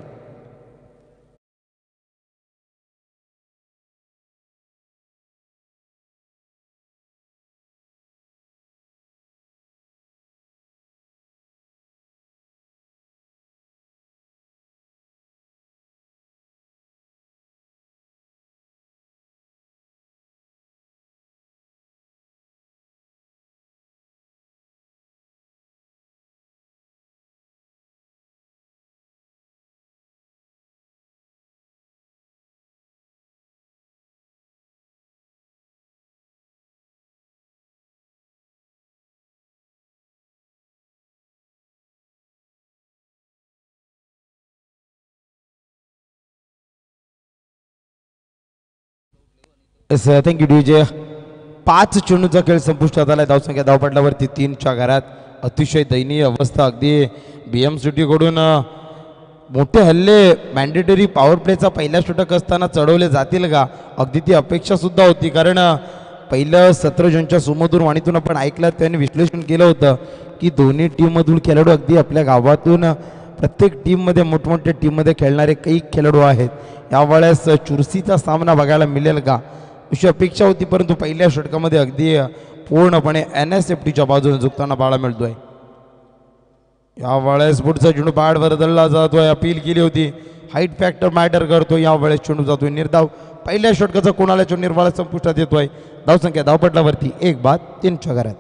Thank you DJ. 5 चेंडूचा खेळ संपुष्टात आलाय. धावसंख्या धावपटलावरती 3च्या घरात. अतिशय दयनीय अवस्था. अगदी BM सिटीकडून मोठे हल्ले मॅन्डेटरी पॉवर प्लेचा पहिला षटक असताना चढवले जातील का, अगदी ती अपेक्षा सुद्धा होती. कारण पहिलं 17 जूनच्या सुमधुर वाणीतून आपण ऐकलं, त्यांनी विश्लेषण केलं होतं की दोन्ही टीममधून खेळाडू, अगदी आपल्या गावातून प्रत्येक टीममध्ये मोठमोठ्या टीममध्ये खेळणारे काही खेळाडू आहेत. यावेळेस चुरशीचा सामना बघायला मिळेल का अशी अपेक्षा होती. परंतु पहिल्या षटकामध्ये अगदी पूर्णपणे NSFTच्या बाजूने झुकताना पाहायला मिळतोय. यावेळेस पुढचा चेंडू पॅडवर बदलला जातोय. अपील केली होती, हाईट फॅक्टर मॅटर करतो. यावेळेस चेंडू जातोय निर्धाव. पहिल्या षटकाचा कोणाला चेंडू निर्वाळा संपुष्टात येतोय. धावसंख्या धावपटलावरती 1-बाद 3च्या घरात.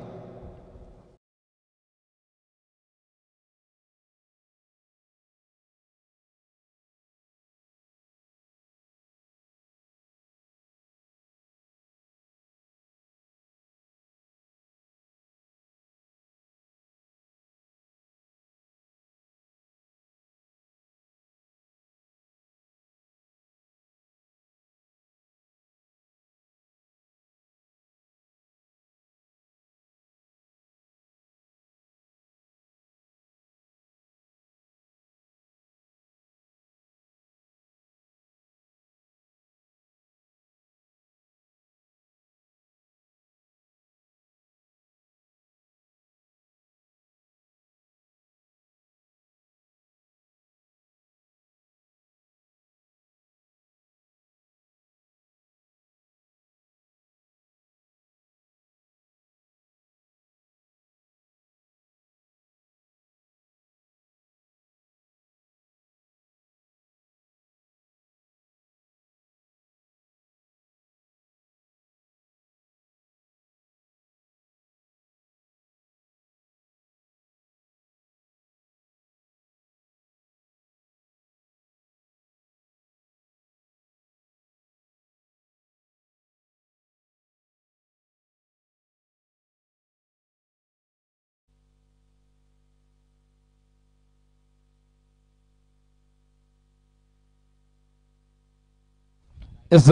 इस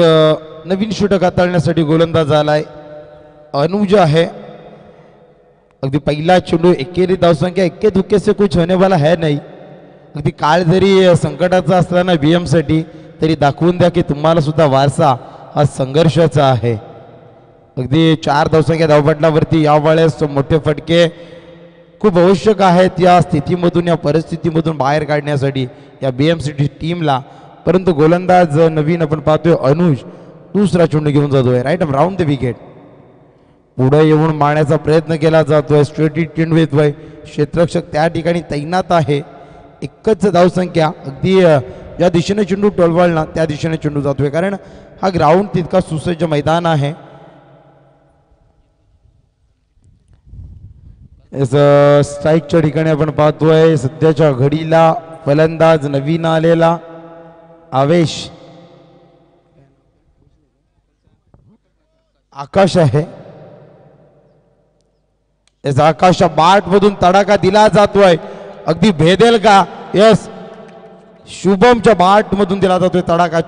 नवीन षटक हाताळण्यासाठी गोलंदाज आलाय अनुज आहे. अगदी पहिला चेंडू एकेरी धावसंख्या इक्के दुक्के से कुछ होने वाला है नाही. अगदी काळ जरी संकटाचा असला ना BM साठी तरी दाखवून द्या की तुम्हाला सुद्धा वारसा हा संघर्षाचा आहे. अगदी 4 धावसंख्या धावपटलावरती यावेळेस मोठे फटके खूप आवश्यक आहेत या स्थितीमधून या परिस्थितीमधून बाहेर काढण्यासाठी या BMCT टीमला. परंतु गोलंदाज नवीन आपण पाहतोय अनुज दुसरा चेंडू घेऊन जातोय राईट राऊंड द विकेट. पुढे येऊन मारण्याचा प्रयत्न केला जातोय. स्ट्रेट हिट चेंडू येतोय. क्षेत्ररक्षक त्या ठिकाणी तैनात आहे. एकच धावसंख्या अगदी या दिशेने चेंडू टोलवाळला त्या दिशेने चेंडू जातोय कारण हा ग्राउंड तितका सुसज्ज मैदान आहे. स्ट्राईकच्या ठिकाणी आपण पाहतोय सध्याच्या घडीला फलंदाज नवीन आलेला आवेश आकाश आहे. आकाशच्या बाट मधून तडाखा दिला जातोय. अगदी भेदेल का? यस शुभमच्या बाट मधून दिला जातोय तडाखा.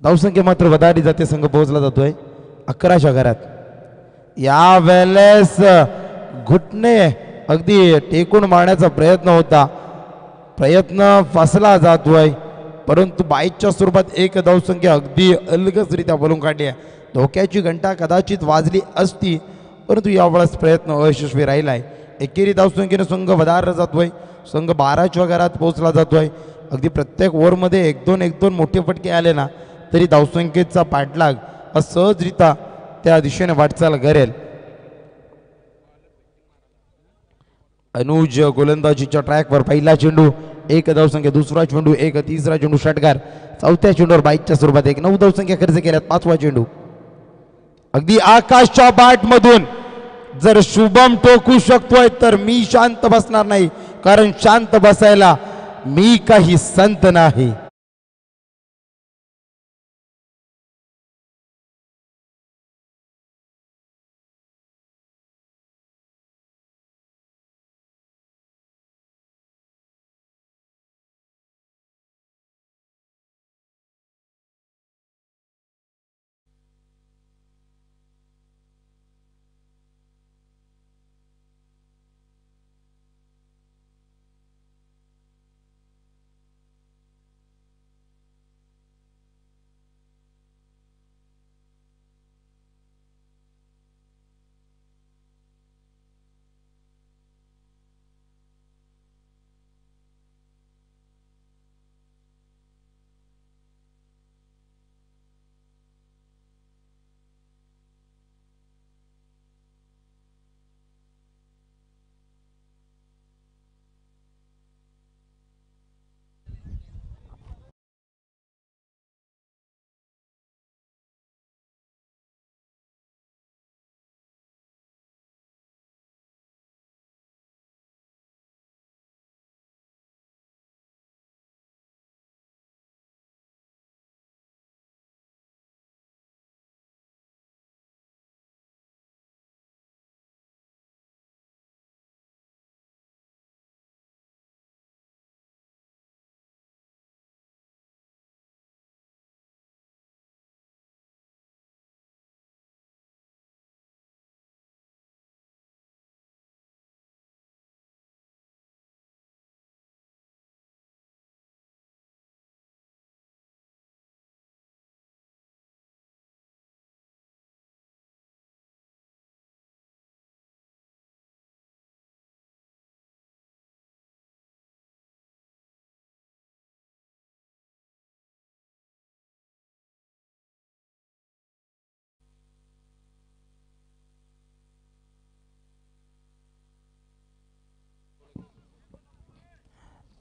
धावसंख्या मात्र वधारली जाते. संघ पोहोचला जातोय 11च्या घरात. या वेळेस घुटणे अगदी टेकून मारण्याचा प्रयत्न होता. प्रयत्न फसला जातोय परंतु बाईकच्या स्वरूपात एक धावसंख्या अगदी अलगजरित्या बोलून काढली आहे. धोक्याची घंटा कदाचित वाजली असती परंतु यावेळेस प्रयत्न अयशस्वी राहिलाय. एकेरी धावसंख्येने संघ वधारला जातोय. संघ 12च्या घरात पोहोचला जातोय. अगदी प्रत्येक ओव्हरमध्ये 1-2 मोठे फटके आले ना तरी धावसंख्येचा पाठलाग सहजरित्या त्या दिशेने वाटचाल करेल. अनुज गोलंदाजीच्या ट्रॅकवर पहिला चेंडू एक धावसंख्या. दुसरा चेंडू एक. तिसरा चेंडू षटकार. चौथ्या चेंडूवर बाईकच्या स्वरूपात 9 धावसंख्या खर्च केल्यात. 5वा चेंडू अगदी आकाशच्या बाट मधून जर शुभम टोकू शकतोय तर मी शांत बसणार नाही कारण शांत बसायला मी काही संत नाही.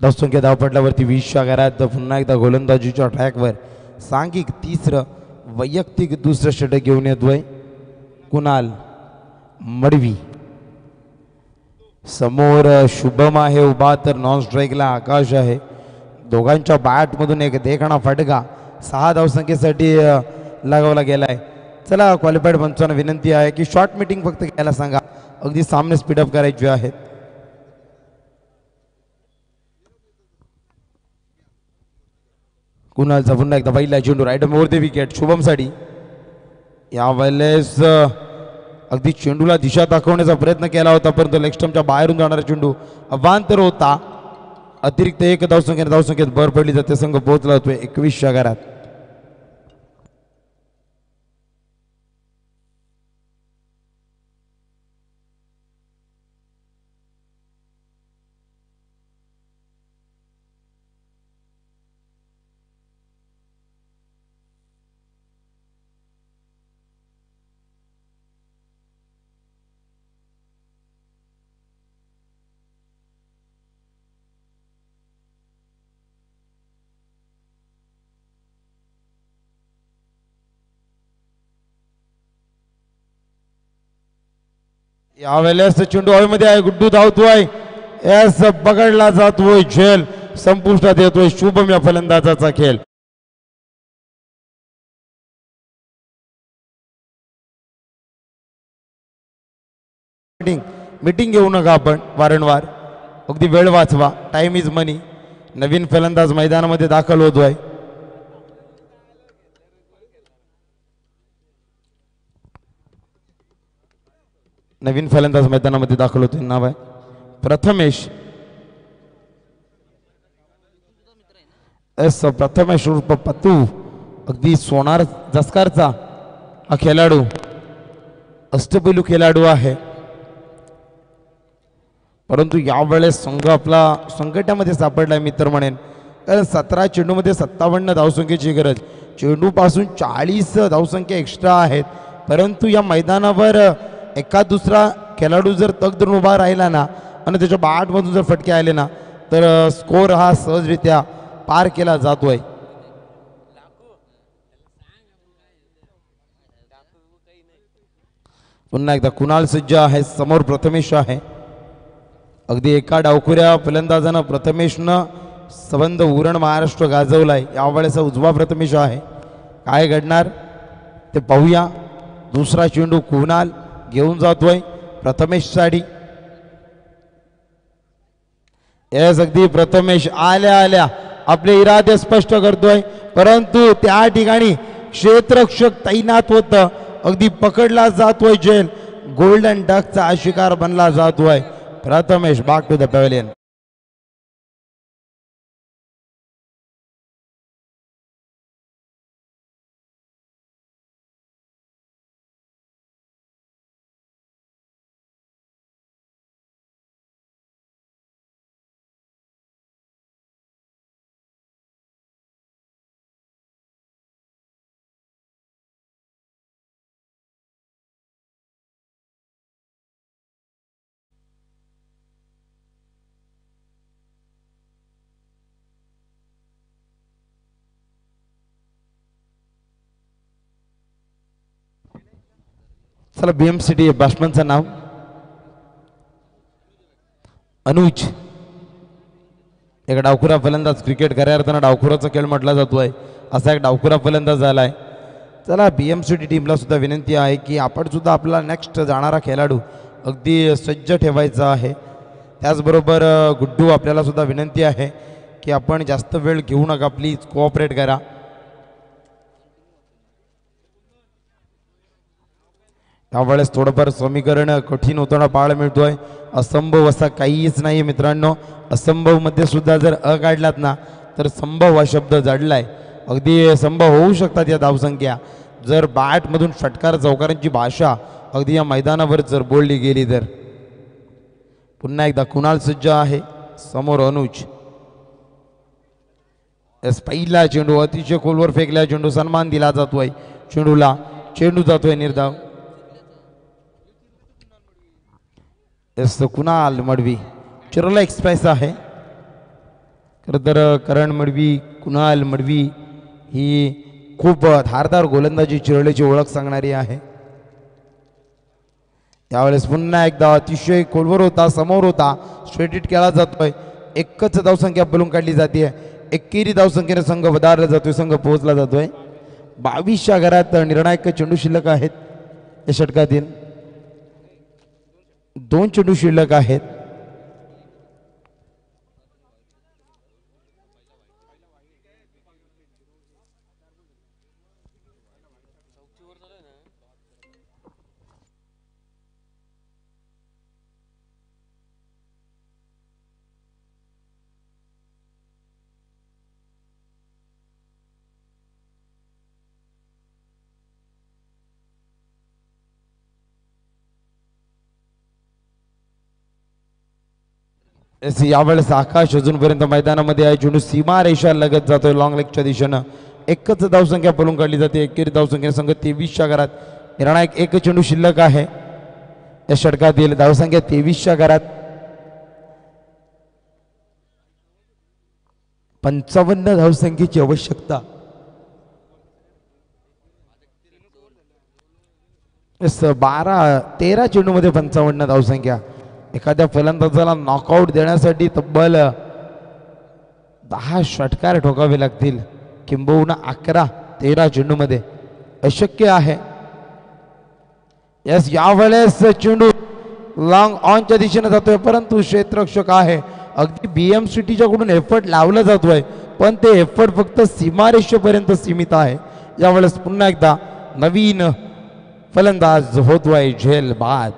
धावसंख्या धावपटलावरती 20च्या घरात. पुन्हा एकदा गोलंदाजीच्या ट्रॅकवर सांघिक तिसरं वैयक्तिक दुसरं षटक घेऊन येतोय कुणाल. मडवी. समोर शुभम आहे उभा तर नॉन स्ट्राईकला आकाश आहे. दोघांच्या बॅटमधून एक देखणा फटका 6 धावसंख्येसाठी लगावला गेलाय. चला क्वालिफाईड पंचांना विनंती आहे की शॉर्ट मीटिंग फक्त घ्यायला सांगा, अगदी सामने स्पीडअप करायचे आहेत. कुणालचा पुन्हा एकदा पहिला चेंडू राईट मोरते विकेट शुभमसाठी. यावेळेस अगदी चेंडूला दिशा दाखवण्याचा प्रयत्न केला होता परंतु लेग स्टंपच्या बाहेरून जाणारा चेंडू अवांतर होता. अतिरिक्त 1 धावसंख्येत भर पडली जाते. संघ पोहोचला होतोय 21 घरात. यावेळेस चेंडू हवेमध्ये आहे. गुड्डू धावतोय. एस पकडला जातोय. झेल संपुष्टात येतोय शुभम या फलंदाजाचा खेळ. मीटिंग घेऊ नका आपण वारंवार. अगदी वेळ वाचवा. टाइम इज मनी. नवीन फलंदाज मैदानामध्ये दाखल होतोय. नवीन फलंदाज मैदानामध्ये दाखल होते. नाव आहे प्रथमेश. प्रथमेश उर्फ पत्तू. अगदी सोनार जसकारचा हा खेळाडू अष्टपैलू खेळाडू आहे परंतु यावेळेस संघ आपला संकटामध्ये सापडलाय मित्र म्हणेन. कारण 17 चेंडूमध्ये 57 धावसंख्येची गरज. चेंडूपासून 40 धावसंख्या एक्स्ट्रा आहेत परंतु या मैदानावर एका दुसरा खेळाडू जर तग धरून उभा राहिला ना आणि त्याच्या बॅटमधून जर फटके आले ना तर स्कोर हा सहजरित्या पार केला जातोय. पुन्हा एकदा कुणाल सज्ज आहे. समोर प्रथमेश आहे. अगदी एका डावखुऱ्या फलंदाजानं प्रथमेशनं संबंध उरण महाराष्ट्र गाजवलाय. यावेळेस उजवा प्रथमेश आहे. काय घडणार ते पाहूया. दुसरा चेंडू कुणाल घेऊन जातोय प्रथमेश साठी. एस अगदी प्रथमेश आल्या आपले इरादे स्पष्ट करतोय परंतु त्या ठिकाणी क्षेत्ररक्षक तैनात होतं. अगदी पकडला जातोय. जेल गोल्डन डकचा शिकार बनला जातोय. Prathamesh back to the pavilion. चला BMCT बॅट्समनचं नाव अनुज. एक डावखुरा फलंदाज. क्रिकेट खऱ्या अर्थानं डावखुराचा खेळ म्हटला जातोय. असा एक डावखुरा फलंदाज झालाय. चला BMCT टीमला सुद्धा विनंती आहे की आपण सुद्धा आपला नेक्स्ट जाणारा खेळाडू अगदी सज्ज ठेवायचा आहे. त्याचबरोबर गुड्डू आपल्याला सुद्धा विनंती आहे की आपण जास्त वेळ घेऊ नका. प्लीज कोऑपरेट करा. त्यावेळेस थोडंफार समीकरण कठीण होताना पाहायला मिळतोय. असंभव असा काहीच नाही मित्रांनो. असंभव मध्ये सुद्धा जर काढलात ना तर संभव हा शब्द जडलाय. अगदी संभव होऊ शकतात या धावसंख्या जर बॅटमधून षटकार चौकारांची भाषा अगदी या मैदानावर जर बोलली गेली तर. पुन्हा एकदा कुणाल सज्ज आहे. समोर अनुज. पहिला चेंडू अतिशय खोलवर फेकला. चेंडू सन्मान दिला जातोय चेंडूला. चेंडू जातोय निर्धाव. कुणाल मडवी. चिरोला एक्सप्रेस आहे. खरं तर करण मडवी कुणाल मडवी ही खूप धारदार गोलंदाजी चिरोलीची ओळख सांगणारी आहे. यावेळेस पुन्हा एकदा अतिशय खोलवर होता, समोर होता, स्ट्रेट हिट केला जातोय. एकच धावसंख्या बोलून काढली जाते. एकेरी धावसंख्येने संघ वधारला जातोय, संघ पोहोचला जातोय. 22च्या घरात निर्णायक चेंडू शिल्लक आहेत. या षटकातील 2 चेंडू शिल्लक आहेत. यावेळेस आकाश अजूनपर्यंत मैदानामध्ये आहे. चेंडू सीमा रेषा लगत जातोय लॉंग लेगच्या दिशेनं. एकच धावसंख्या बोलून काढली जाते. एकेरी धावसंख्या संघ 23च्या घरात. निर्णायक एक चेंडू शिल्लक आहे. या षटकातील धावसंख्या 23च्या घरात. 55 धावसंख्येची आवश्यकता. 13 चेंडूमध्ये 55 धावसंख्या. एखाद्या फलंदाजाला नॉकआउट देण्यासाठी तब्बल 10 षटकार ठोकावे लागतील, किंबहुना 11-13 चेंडूमध्ये. अशक्य आहे. यस, यावेळेस चेंडू लॉंग ऑनच्या दिशेने जातोय, परंतु क्षेत्ररक्षक आहे. अगदी BMCTच्या कडून एफर्ट लावला जातोय, पण ते एफर्ट फक्त सीमारेषेपर्यंत सीमित आहे. यावेळेस पुन्हा एकदा नवीन फलंदाज होतोय झेल बाद.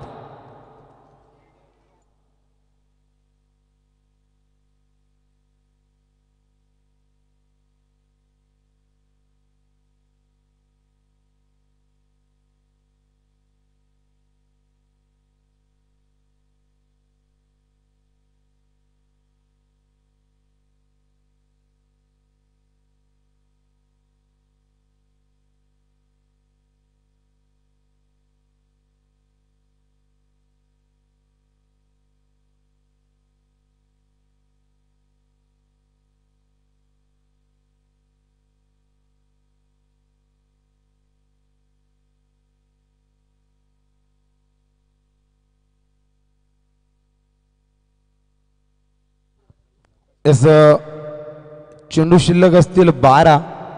चेंडू शिल्लक असतील 12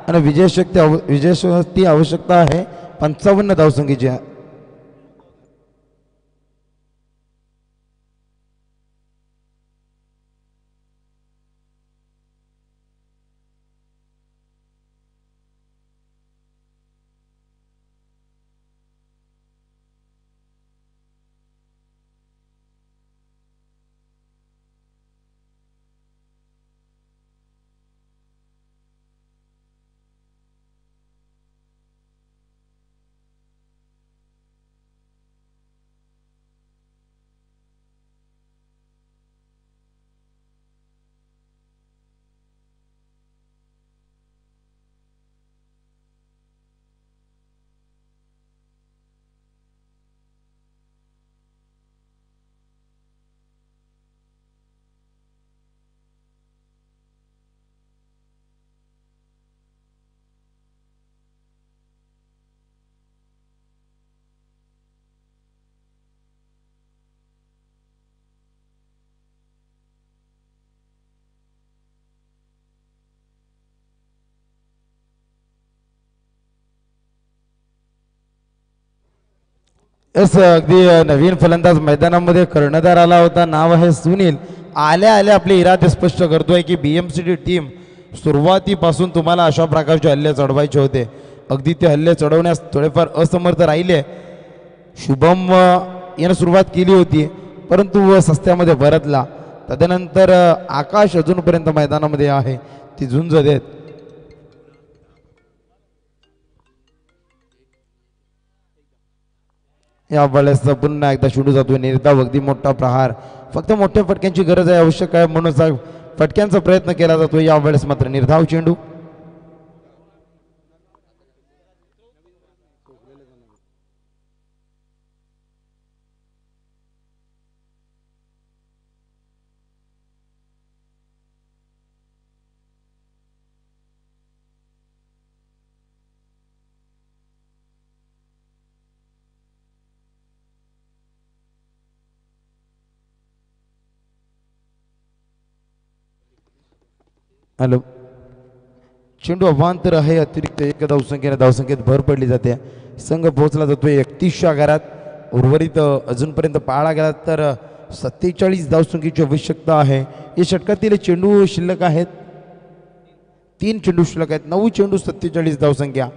आणि विजयशक्ती आवश्यकता आहे 55 धावसंख्येची. अगदी नवीन फलंदाज मैदानामध्ये कर्णधार आला होता. नाव आहे सुनील. आल्या आल्या आपले इरादे स्पष्ट करतोय की BMCT टीम सुरुवातीपासून तुम्हाला अशा प्रकारचे हल्ले चढवायचे होते. अगदी ते हल्ले चढवण्यास थोडेफार असमर्थ राहिले. शुभम यानं सुरुवात केली होती, परंतु सस्त्यामध्ये परतला. तदनंतर आकाश अजूनपर्यंत मैदानामध्ये आहे. ती झुंज देत या वेळेस पुन्हा एकदा चेंडू जातोय निर्धाव. अगदी मोठा प्रहार. फक्त मोठ्या फटक्यांची गरज आहे, आवश्यक आहे, म्हणून फटक्यांचा प्रयत्न केला जातो. या वेळेस मात्र निर्धाव चेंडू. हॅलो. चेंडू अवांतर आहे. अतिरिक्त एक धावसंख्येने धावसंख्येत भर पडली जाते. संघ पोहोचला जातोय 31च्या आघारात. उर्वरित अजूनपर्यंत पाहायला गेला तर 47 धावसंख्येची आवश्यकता आहे. या षटकातील चेंडू शिल्लक आहेत. 3 चेंडू शिल्लक आहेत. 9 चेंडू 47 धावसंख्या.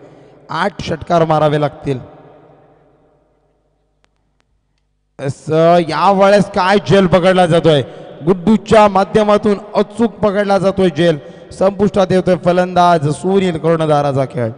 8 षटकार मारावे लागतील. यावेळेस काय झेल पकडला जातोय. गुड्डूच्या माध्यमातून अचूक पकडला जातोय झेल. संपुष्टात येतोय फलंदाज सुनील कर्णधाराचा खेळ.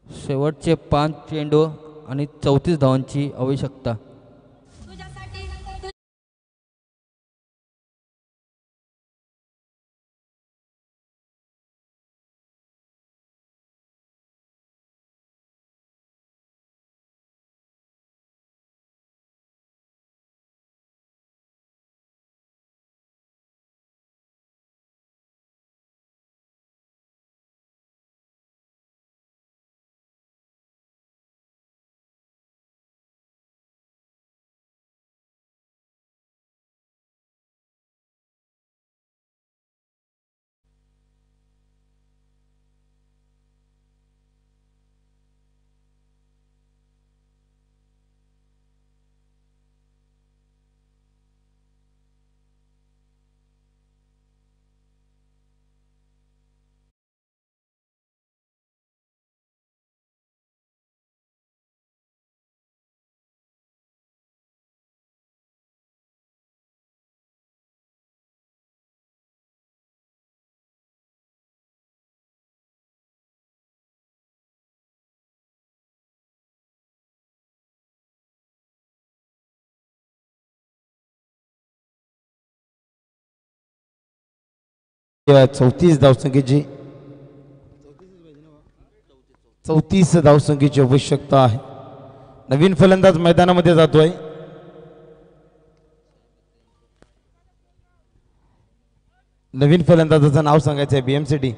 शेवटचे 5 चेंडू आणि 34 धावांची आवश्यकता. या 34 धावसंख्येची 34 धावसंख्येची आवश्यकता आहे. नवीन फलंदाज मैदानामध्ये जातोय. नवीन फलंदाजाचं नाव सांगायचं आहे BMCT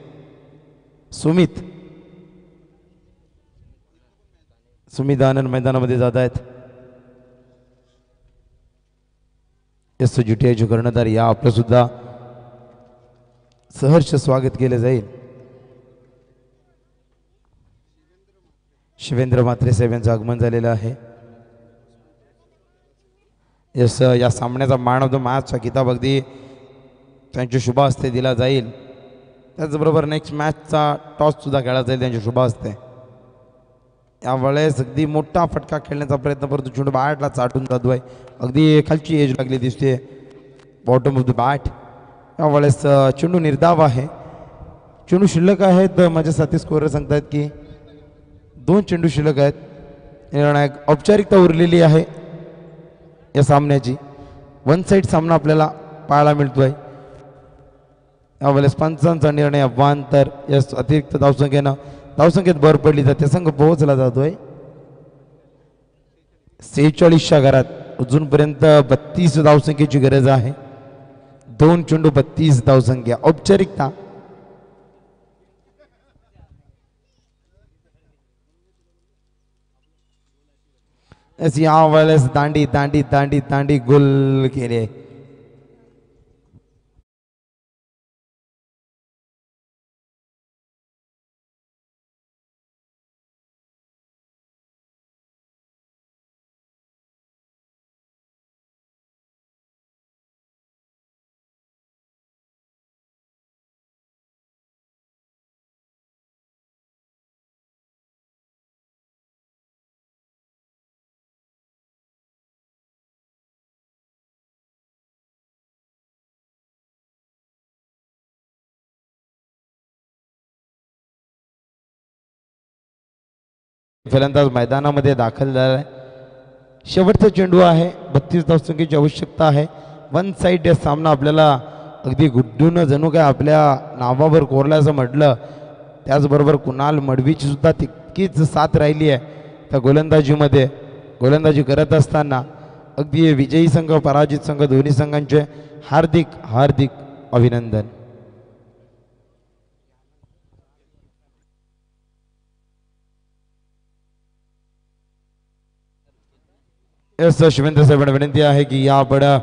सुमित आनंद मैदानामध्ये जात आहेत. एस GTIचे कर्णधार या आपलं सुद्धा सहर्ष स्वागत केले जाईल. शिवेंद्र म्हात्रे साहेब यांचं आगमन झालेलं आहे. यस या सामन्याचा मॅन ऑफ द मॅचचा किताब अगदी त्यांच्या शुभ हस्ते दिला जाईल. त्याचबरोबर नेक्स्ट मॅचचा टॉस सुद्धा खेळला जाईल त्यांच्या शुभ हस्ते. यावेळेस अगदी मोठा फटका खेळण्याचा प्रयत्न करतो. चेंडू बॅटला चाटून जातो आहे. अगदी खालची एज लागली दिसते बॉटम ऑफ द बॅट. यावेळेस चेंडू निर्धाव आहे. चेंडू शिल्लक आहेत. माझ्या साथी स्कोअर सांगतायत की 2 चेंडू शिल्लक आहेत. निर्णायक औपचारिकता उरलेली आहे या सामन्याची. वन साईड सामना आपल्याला पाहायला मिळतोय. यावेळेस पंचांचा निर्णय अवांतर. यस अतिरिक्त धावसंख्येत भर पडली जाते. संघ पोहोचला जातोय 46च्या घरात. अजूनपर्यंत 32 धावसंख्येची गरज आहे. 2 चेंडू 32 धावसंख्या. औपचारिकता यावेळेस दांडी दांडी दांडी दांडी गोल केले. फलंदाज मैदानामध्ये दाखल झाला आहे. शेवटचा चेंडू आहे. 32 धावसंख्येची आवश्यकता आहे. वन साईड सामना आपल्याला अगदी गुड्डून जणू काय आपल्या नावावर कोरला असं म्हटलं. त्याचबरोबर कुणाल मडवीची सुद्धा तितकीच साथ राहिली आहे त्या गोलंदाजीमध्ये. गोलंदाजी करत असताना अगदी विजयी संघ पराजित संघ दोन्ही संघांचे हार्दिक हार्दिक अभिनंदन. यस शिवेंद्र साहेबांना विनंती आहे की या बड्या